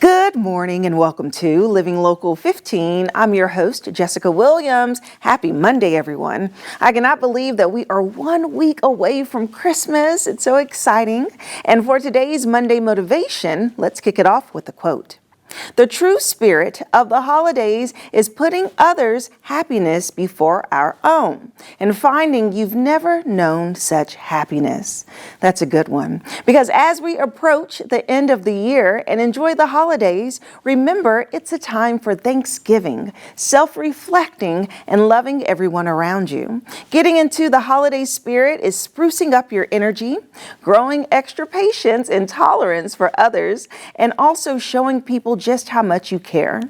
Good morning and welcome to Living Local 15. I'm your host, Jessica Williams. Happy Monday, everyone. I cannot believe that we are 1 week away from Christmas. It's so exciting. And for today's Monday motivation, let's kick it off with a quote. The true spirit of the holidays is putting others' happiness before our own and finding you've never known such happiness. That's a good one. Because as we approach the end of the year and enjoy the holidays, remember it's a time for Thanksgiving, self-reflecting, and loving everyone around you. Getting into the holiday spirit is sprucing up your energy, growing extra patience and tolerance for others, and also showing people just how much you care.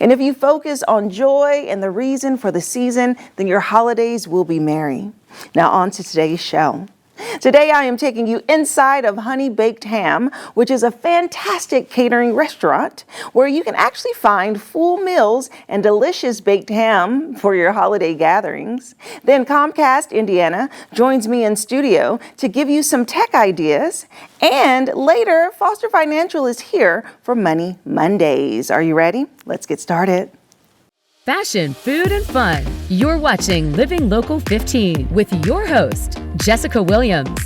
And if you focus on joy and the reason for the season, then your holidays will be merry. Now on to today's show. Today I am taking you inside of HoneyBaked Ham, which is a fantastic catering restaurant where you can actually find full meals and delicious baked ham for your holiday gatherings. Then Comcast Indiana joins me in studio to give you some tech ideas. And later, Foster Financial is here for Money Mondays. Are you ready? Let's get started. Fashion, food, and fun. You're watching Living Local 15 with your host, Jessica Williams.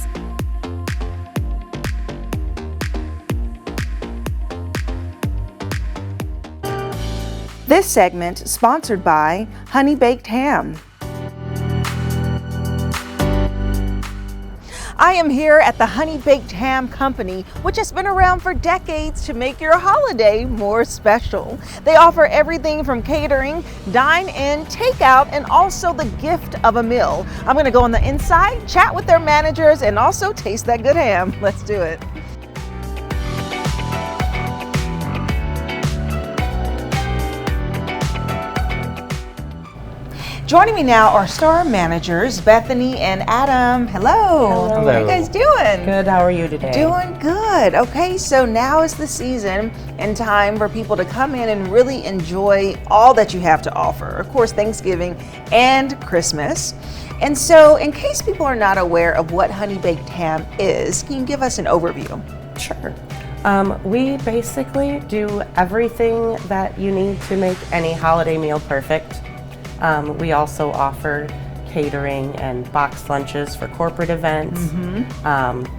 This segment sponsored by HoneyBaked Ham. I am here at the HoneyBaked Ham Company, which has been around for decades to make your holiday more special. They offer everything from catering, dine-in, takeout, and also the gift of a meal. I'm going to go on the inside, chat with their managers, and also taste that good ham. Let's do it. Joining me now are store managers, Bethany and Adam. Hello. Hello. How are you guys doing? Good. How are you today? Doing good. Okay, so now is the season and time for people to come in and really enjoy all that you have to offer. Of course, Thanksgiving and Christmas. And so in case people are not aware of what HoneyBaked Ham is, can you give us an overview? Sure. We basically do everything that you need to make any holiday meal perfect. We also offer catering and boxed lunches for corporate events.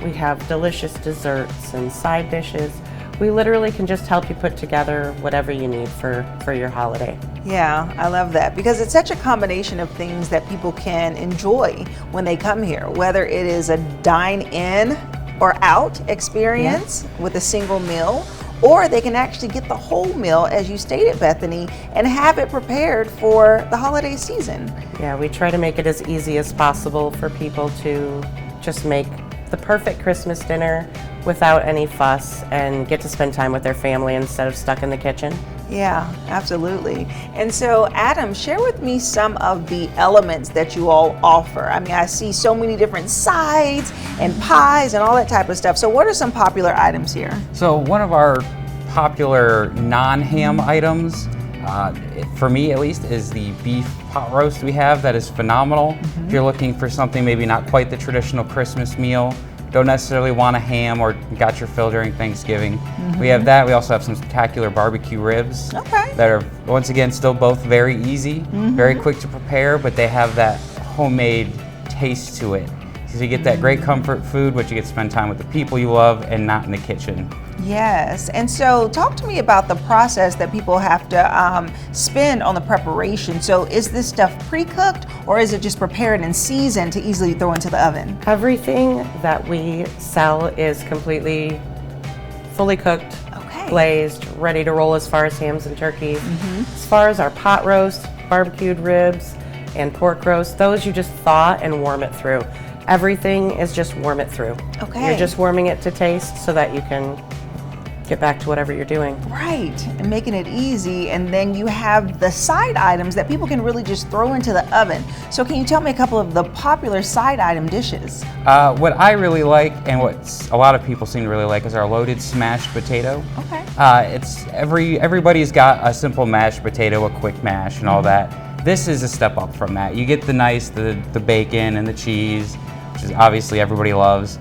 We have delicious desserts and side dishes. We literally can just help you put together whatever you need for your holiday. Yeah, I love that because it's such a combination of things that people can enjoy when they come here, whether it is a dine-in or out experience with a single meal, or they can actually get the whole meal, as you stated, Bethany, and have it prepared for the holiday season. Yeah, we try to make it as easy as possible for people to just make the perfect Christmas dinner without any fuss and get to spend time with their family instead of stuck in the kitchen. Yeah, absolutely. And so, Adam, share with me some of the elements that you all offer. I mean, I see so many different sides and pies and all that type of stuff. So what are some popular items here? So one of our popular non-ham items, for me at least, is the beef pot roast we have. That is phenomenal. If you're looking for something maybe not quite the traditional Christmas meal, don't necessarily want a ham or got your fill during Thanksgiving. We have that. We also have some spectacular barbecue ribs that are, once again, still both very easy, very quick to prepare, but they have that homemade taste to it. So you get that great comfort food, but you get to spend time with the people you love and not in the kitchen. Yes, and so talk to me about the process that people have to spend on the preparation. So is this stuff pre-cooked or is it just prepared and seasoned to easily throw into the oven? Everything that we sell is completely fully cooked, glazed, ready to roll as far as hams and turkeys. As far as our pot roast, barbecued ribs, and pork roast, those you just thaw and warm it through. Everything is just warm it through. You're just warming it to taste so that you can get back to whatever you're doing. Right, and making it easy. And then you have the side items that people can really just throw into the oven. So can you tell me a couple of the popular side item dishes? What I really like and what a lot of people seem to really like is our loaded smashed potato. It's everybody's got a simple mashed potato, a quick mash and all that. This is a step up from that. You get the bacon and the cheese, which is obviously everybody loves.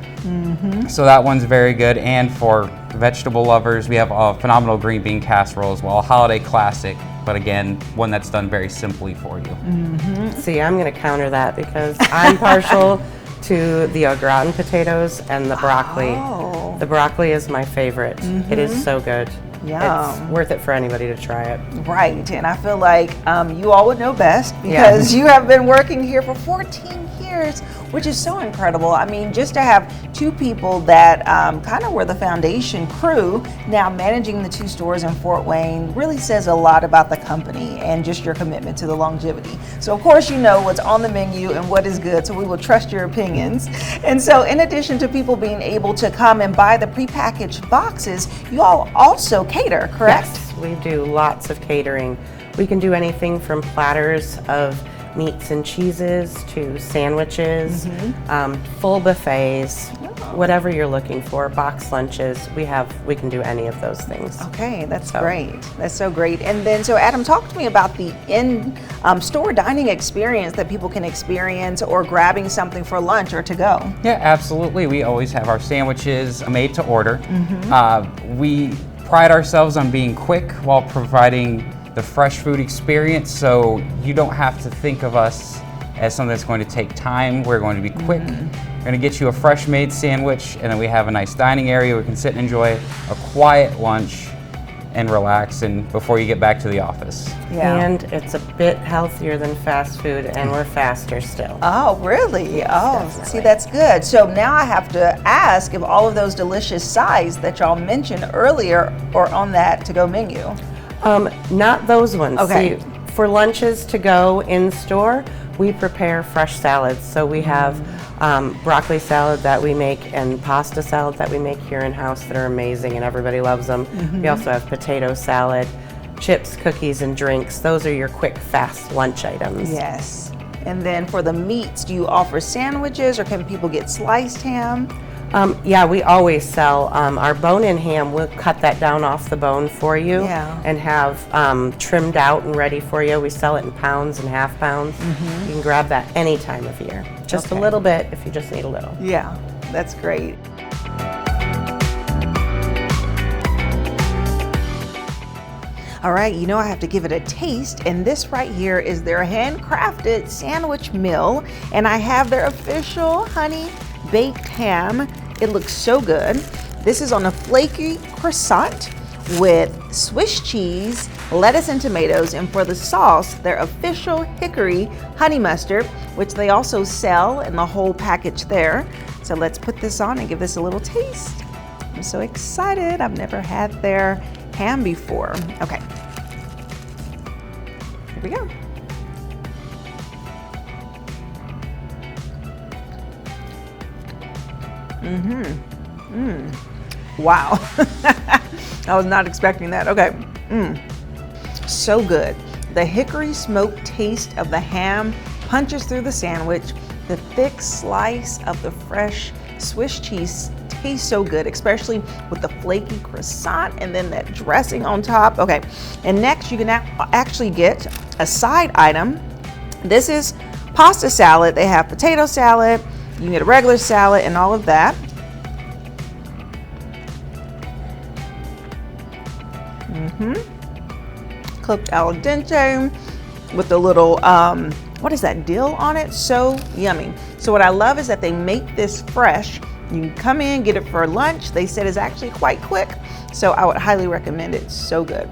So that one's very good. And for vegetable lovers, we have a phenomenal green bean casserole as well, a holiday classic, but again, one that's done very simply for you. See, I'm going to counter that because I'm partial to the au gratin potatoes and the broccoli. Oh. The broccoli is my favorite. It is so good. Yum. It's worth it for anybody to try it. Right, and I feel like you all would know best because you have been working here for 14 years, which is so incredible. I mean, just to have two people that kind of were the foundation crew now managing the 2 stores in Fort Wayne really says a lot about the company and just your commitment to the longevity. So of course you know what's on the menu and what is good, so we will trust your opinions. And so in addition to people being able to come and buy the prepackaged boxes, you all also cater, correct? Yes, we do lots of catering. We can do anything from platters of meats and cheeses to sandwiches, full buffets, whatever you're looking for, box lunches. We can do any of those things. Okay, that's great. That's so great. And then, so Adam, talk to me about the in-store dining experience that people can experience, or grabbing something for lunch or to go. Yeah, absolutely. We always have our sandwiches made to order. We pride ourselves on being quick while providing the fresh food experience, so you don't have to think of us as something that's going to take time. We're going to be quick. We're going to get you a fresh made sandwich, and then we have a nice dining area where we can sit and enjoy a quiet lunch and relax and before you get back to the office. Yeah. And it's a bit healthier than fast food, and we're faster still. Oh, really? Yes, Oh, definitely. see, that's good. So now I have to ask if all of those delicious sides that y'all mentioned earlier are on that to-go menu. Not those ones. Okay. See, for lunches to go in store, we prepare fresh salads. So we have broccoli salad that we make and pasta salad that we make here in house that are amazing and everybody loves them. We also have potato salad, chips, cookies, and drinks. Those are your quick, fast lunch items. Yes. And then for the meats, do you offer sandwiches or can people get sliced ham? Yeah, we always sell our bone-in ham. We'll cut that down off the bone for you and have trimmed out and ready for you. We sell it in pounds and half pounds. You can grab that any time of year. Just a little bit if you just need a little. Yeah, that's great. All right, you know I have to give it a taste, and this right here is their handcrafted sandwich meal, and I have their official honey-baked ham. It looks so good. This is on a flaky croissant with Swiss cheese, lettuce, and tomatoes, and for the sauce, their official hickory honey mustard, which they also sell in the whole package there. So let's put this on and give this a little taste. I'm so excited. I've never had their ham before. Okay. Here we go. Wow. I was not expecting that. Okay. So good. The hickory smoked taste of the ham punches through the sandwich. The thick slice of the fresh Swiss cheese tastes so good, especially with the flaky croissant and then that dressing on top. Okay, and next you can actually get a side item. This is pasta salad. They have potato salad, you can get a regular salad and all of that. Cooked al dente with a little, what is that, dill on it? So yummy. So what I love is that they make this fresh. You can come in, get it for lunch. They said it's actually quite quick, so I would highly recommend it. So good.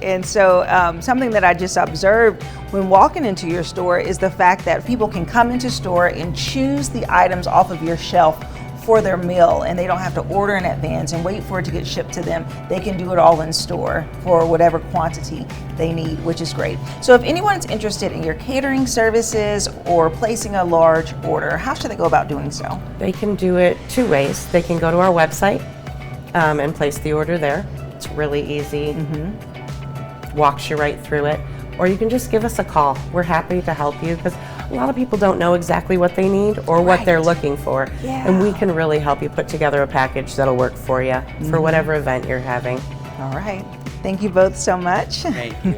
And so something that I just observed when walking into your store is the fact that people can come into store and choose the items off of your shelf for their meal, and they don't have to order in advance and wait for it to get shipped to them. They can do it all in store for whatever quantity they need, which is great. So if anyone's interested in your catering services or placing a large order, how should they go about doing so? They can do it 2 ways. They can go to our website and place the order there. It's really easy. Walks you right through it. Or you can just give us a call. We're happy to help you because a lot of people don't know exactly what they need or what they're looking for. And we can really help you put together a package that'll work for you for whatever event you're having. All right. Thank you both so much. Thank you.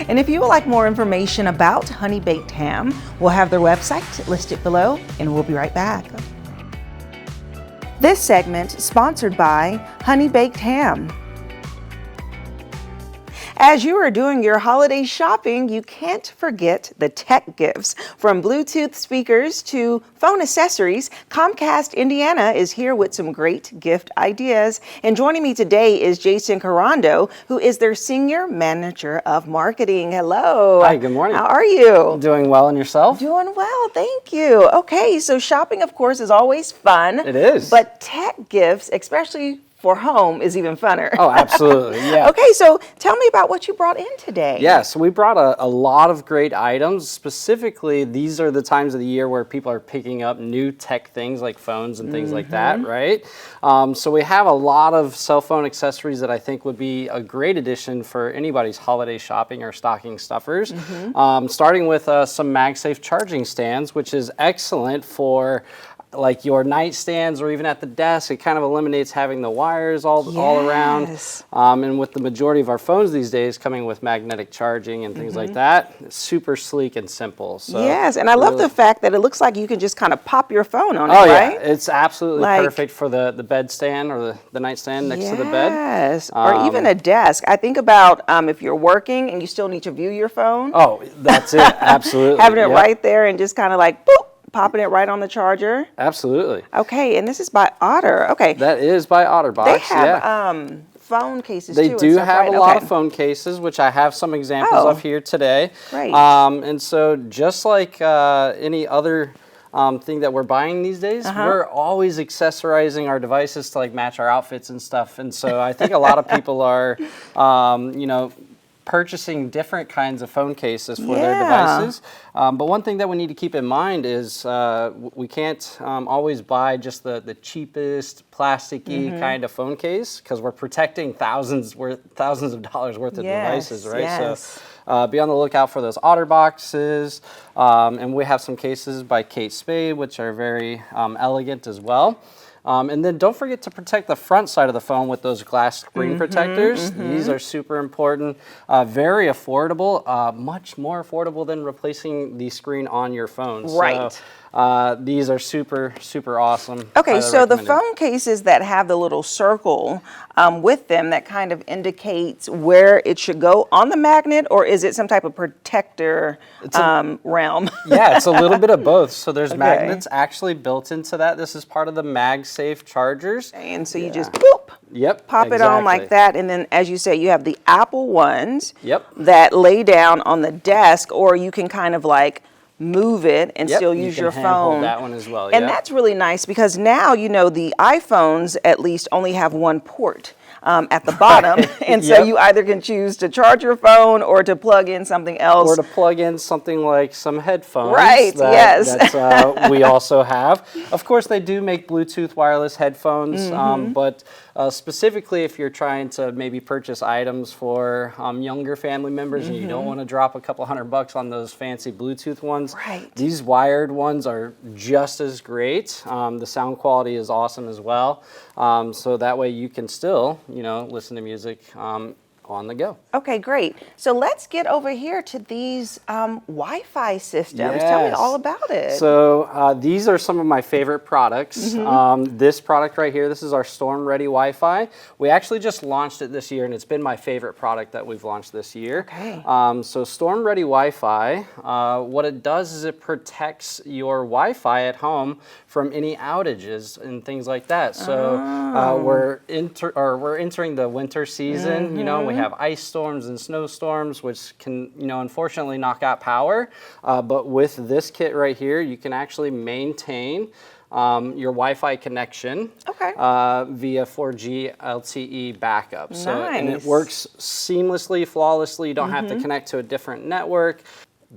And if you would like more information about HoneyBaked Ham, we'll have their website listed below, and we'll be right back. This segment sponsored by HoneyBaked Ham. As you are doing your holiday shopping, you can't forget the tech gifts. From Bluetooth speakers to phone accessories, Comcast Indiana is here with some great gift ideas. And joining me today is Jason Carando, who is their Senior Manager of Marketing. Hello. Hi, good morning. How are you? Doing well, and yourself? Doing well, thank you. Okay, so shopping, of course, is always fun. It is. But tech gifts, especially for home, is even funner. Oh, absolutely, yeah. Okay, so tell me about what you brought in today. Yeah, so we brought a lot of great items. Specifically, these are the times of the year where people are picking up new tech things like phones and things like that, right? So we have a lot of cell phone accessories that I think would be a great addition for anybody's holiday shopping or stocking stuffers. Starting with some MagSafe charging stands, which is excellent for like your nightstands or even at the desk. It kind of eliminates having the wires all around. And with the majority of our phones these days coming with magnetic charging and things like that, it's super sleek and simple. So yes, and I love the fact that it looks like you can just kind of pop your phone on it, oh, right? Yeah, it's absolutely perfect for the bed stand or the nightstand next to the bed. Yes, or even a desk. I think about if you're working and you still need to view your phone. Oh, that's it, absolutely. Having it right there and just kind of like, boop, popping it right on the charger. Absolutely. Okay, and this is by Otter. Okay. That is by OtterBox. They have phone cases they too. do have right? a lot of phone cases, which I have some examples of here today. Great. And so just like any other thing that we're buying these days, we're always accessorizing our devices to like match our outfits and stuff. And so I think a lot of people are, you know, purchasing different kinds of phone cases for their devices. But one thing that we need to keep in mind is we can't always buy just the cheapest plasticky kind of phone case, because we're protecting thousands of dollars worth of devices, right? So be on the lookout for those OtterBoxes. And we have some cases by Kate Spade, which are very elegant as well. And then don't forget to protect the front side of the phone with those glass screen protectors. These are super important, very affordable, much more affordable than replacing the screen on your phone. Right. So these are super, super awesome. Okay, Highly so the recommended. phone cases that have the little circle with them that kind of indicates where it should go on the magnet, or is it some type of protector realm? Yeah, it's a little bit of both. So there's magnets actually built into that. This is part of the MagSafe chargers. And so you just boop, pop it on like that, and then as you say, you have the Apple ones that lay down on the desk, or you can kind of like move it and still use your phone. Hold that one as well. And that's really nice because now, you know, the iPhones at least only have one port at the bottom. And so you either can choose to charge your phone or to plug in something else. Or to plug in something like some headphones. Right, That we also have. Of course, they do make Bluetooth wireless headphones, but specifically if you're trying to maybe purchase items for younger family members and you don't want to drop a couple $100 on those fancy Bluetooth ones, these wired ones are just as great. The sound quality is awesome as well. So that way you can still, you know, listen to music on the go. Okay, great. So let's get over here to these Wi-Fi systems. Tell me all about it. So these are some of my favorite products. This product right here, this is our Storm Ready Wi-Fi. We actually just launched it this year, and it's been my favorite product that we've launched this year. Okay. So Storm Ready Wi-Fi, what it does is it protects your Wi-Fi at home from any outages and things like that. So we're entering the winter season. You know, we have ice storms and snowstorms, which can, you know, unfortunately knock out power. But with this kit right here, you can actually maintain your Wi-Fi connection via 4G LTE backup. So, and it works seamlessly, flawlessly. You don't have to connect to a different network.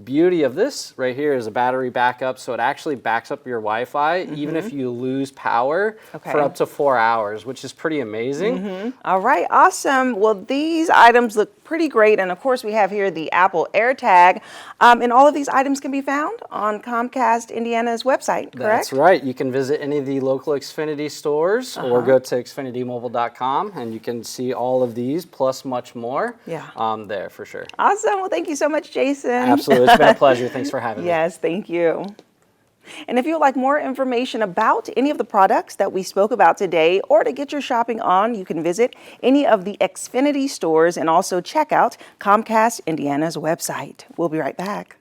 beauty of this right here is a battery backup, so it actually backs up your Wi-Fi even if you lose power for up to 4 hours, which is pretty amazing. All right, awesome. Well, these items look pretty great. And of course, we have here the Apple AirTag. And all of these items can be found on Comcast Indiana's website, correct? That's right. You can visit any of the local Xfinity stores or go to xfinitymobile.com and you can see all of these plus much more there for sure. Awesome. Well, thank you so much, Jason. Absolutely. It's been a pleasure. Thanks for having me. Yes, thank you. And if you would like more information about any of the products that we spoke about today, or to get your shopping on, you can visit any of the Xfinity stores and also check out Comcast Indiana's website. We'll be right back.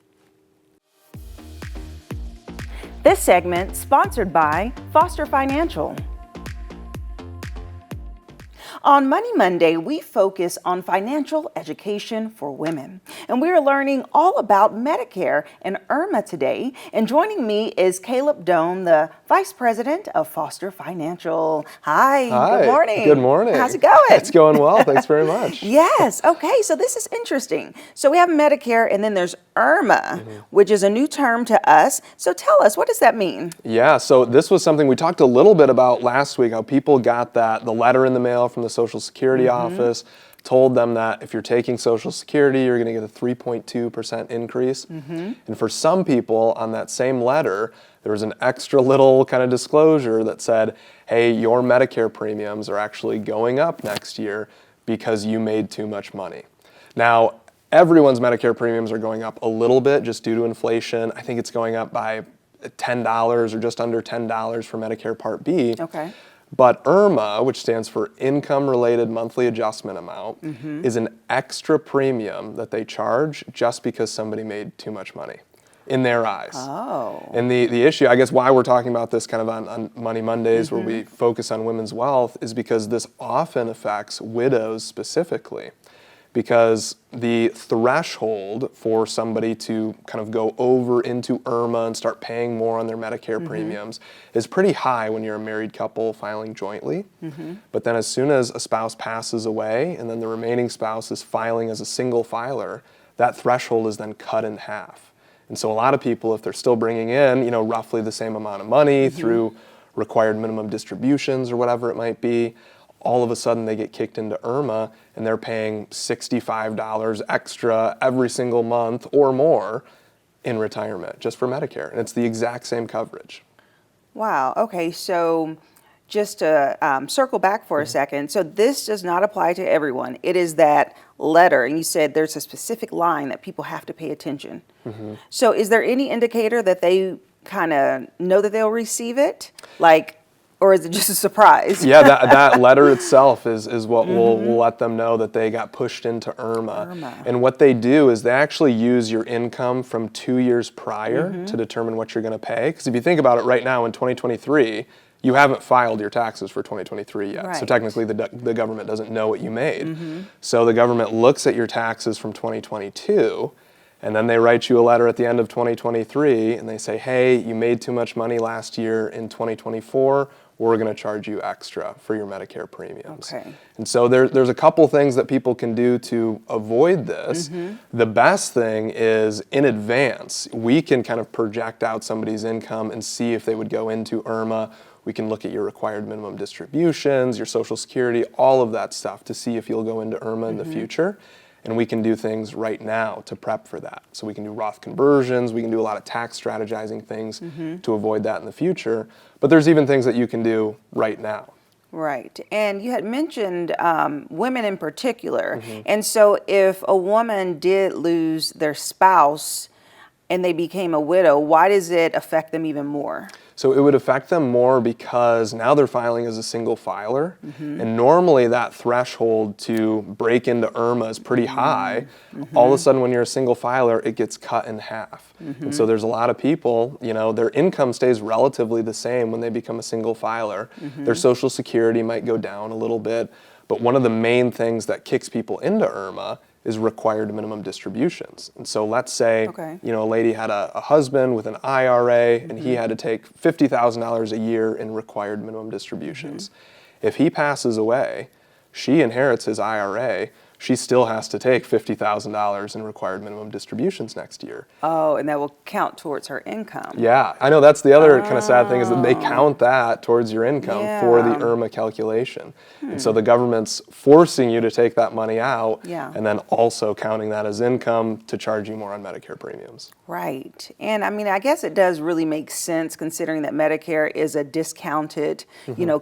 This segment sponsored by Foster Financial. On Money Monday, we focus on financial education for women. And we are learning all about Medicare and IRMAA today. And joining me is Caleb Doan, the Vice President of Foster Financial. Hi. Good morning. Good morning. How's it going? It's going well. Thanks very much. Yes. Okay. So this is interesting. So we have Medicare and then there's IRMAA, which is a new term to us. So tell us, what does that mean? Yeah. So this was something we talked a little bit about last week, how people got the letter in the mail from the Social Security office, told them that if you're taking Social Security, you're going to get a 3.2% increase. And for some people on that same letter, there was an extra little kind of disclosure that said, hey, your Medicare premiums are actually going up next year because you made too much money. Now, everyone's Medicare premiums are going up a little bit just due to inflation. I think it's going up by $10 or just under $10 for Medicare Part B. Okay. But IRMAA, which stands for Income-Related Monthly Adjustment Amount, is an extra premium that they charge just because somebody made too much money in their eyes. Oh. And the issue, I guess why we're talking about this kind of on Money Mondays where we focus on women's wealth is because this often affects widows specifically. Because the threshold for somebody to kind of go over into IRMAA and start paying more on their Medicare premiums is pretty high when you're a married couple filing jointly. But then as soon as a spouse passes away and then the remaining spouse is filing as a single filer, that threshold is then cut in half. And so a lot of people, if they're still bringing in, roughly the same amount of money through required minimum distributions or whatever it might be, all of a sudden they get kicked into IRMAA and they're paying $65 extra every single month or more in retirement just for Medicare. And it's the exact same coverage. Wow. Okay. So just to circle back for a second. So this does not apply to everyone. It is that letter. And you said there's a specific line that people have to pay attention. So is there any indicator that they kind of know that they'll receive it? Or is it just a surprise? Yeah, that letter itself is what will let them know that they got pushed into IRMAA. And what they do is they actually use your income from 2 years prior to determine what you're going to pay. Because if you think about it right now in 2023, you haven't filed your taxes for 2023 yet. Right. So technically the government doesn't know what you made. So the government looks at your taxes from 2022 and then they write you a letter at the end of 2023 and they say, hey, you made too much money last year in 2024. We're going to charge you extra for your Medicare premiums. Okay. And so there's a couple things that people can do to avoid this. The best thing is in advance, we can kind of project out somebody's income and see if they would go into IRMAA. We can look at your required minimum distributions, your Social Security, all of that stuff to see if you'll go into IRMAA in the future. And we can do things right now to prep for that. So we can do Roth conversions, we can do a lot of tax strategizing things to avoid that in the future. But there's even things that you can do right now. Right. And you had mentioned women in particular. And so if a woman did lose their spouse and they became a widow, why does it affect them even more? So it would affect them more because now they're filing as a single filer. And normally that threshold to break into IRMAA is pretty high. All of a sudden when you're a single filer, it gets cut in half. And so there's a lot of people, their income stays relatively the same when they become a single filer. Their Social Security might go down a little bit. But one of the main things that kicks people into IRMAA is required minimum distributions. And so let's say, a lady had a husband with an IRA and he had to take $50,000 a year in required minimum distributions. If he passes away, she inherits his IRA. she still has to take $50,000 in required minimum distributions next year. Oh, and that will count towards her income. Yeah, I know that's the other kind of sad thing is that they count that towards your income for the IRMAA calculation. And so the government's forcing you to take that money out and then also counting that as income to charge you more on Medicare premiums. Right. And I mean, I guess it does really make sense considering that Medicare is a discounted,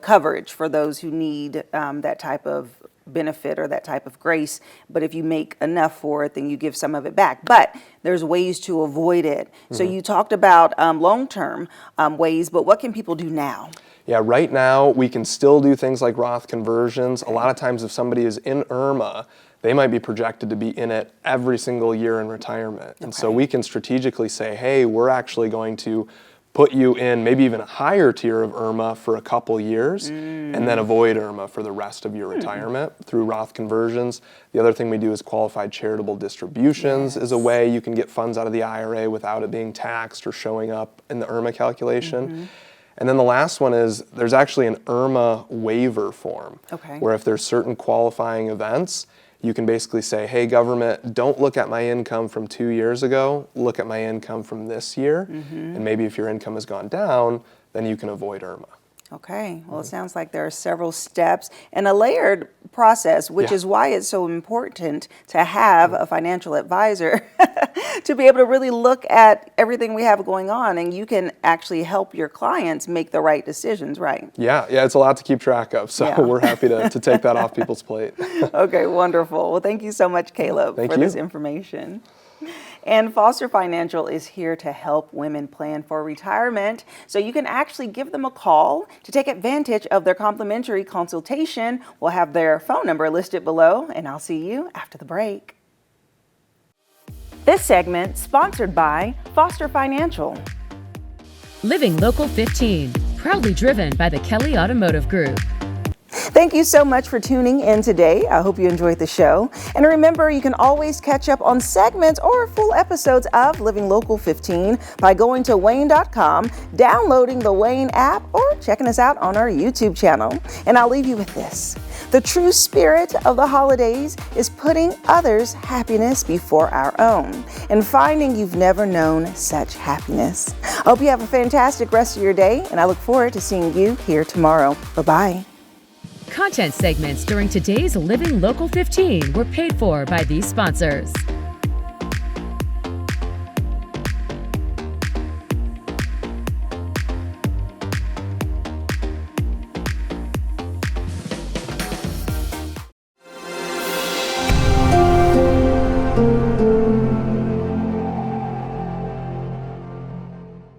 coverage for those who need that type of benefit or that type of grace. But if you make enough for it, then you give some of it back. But there's ways to avoid it. So you talked about long-term ways, but what can people do now? Yeah, right now we can still do things like Roth conversions. A lot of times if somebody is in IRMAA, they might be projected to be in it every single year in retirement. And so we can strategically say, hey, we're actually going to put you in maybe even a higher tier of IRMAA for a couple years and then avoid IRMAA for the rest of your retirement through Roth conversions. The other thing we do is qualified charitable distributions is a way you can get funds out of the IRA without it being taxed or showing up in the IRMAA calculation. And then the last one is there's actually an IRMAA waiver form where if there's certain qualifying events, you can basically say, hey, government, don't look at my income from 2 years ago, look at my income from this year. And maybe if your income has gone down, then you can avoid IRMAA. Okay, well, it sounds like there are several steps and a layered process, which is why it's so important to have a financial advisor to be able to really look at everything we have going on, and you can actually help your clients make the right decisions, right? Yeah, it's a lot to keep track of, so we're happy to take that off people's plate. Okay, wonderful. Well, thank you so much, Caleb, for this information. And Foster Financial is here to help women plan for retirement. So you can actually give them a call to take advantage of their complimentary consultation. We'll have their phone number listed below, and I'll see you after the break. This segment sponsored by Foster Financial. Living Local 15, proudly driven by the Kelly Automotive Group. Thank you so much for tuning in today. I hope you enjoyed the show. And remember, you can always catch up on segments or full episodes of Living Local 15 by going to WANE.com, downloading the WANE app, or checking us out on our YouTube channel. And I'll leave you with this. The true spirit of the holidays is putting others' happiness before our own and finding you've never known such happiness. I hope you have a fantastic rest of your day, and I look forward to seeing you here tomorrow. Bye-bye. Content segments during today's Living Local 15 were paid for by these sponsors.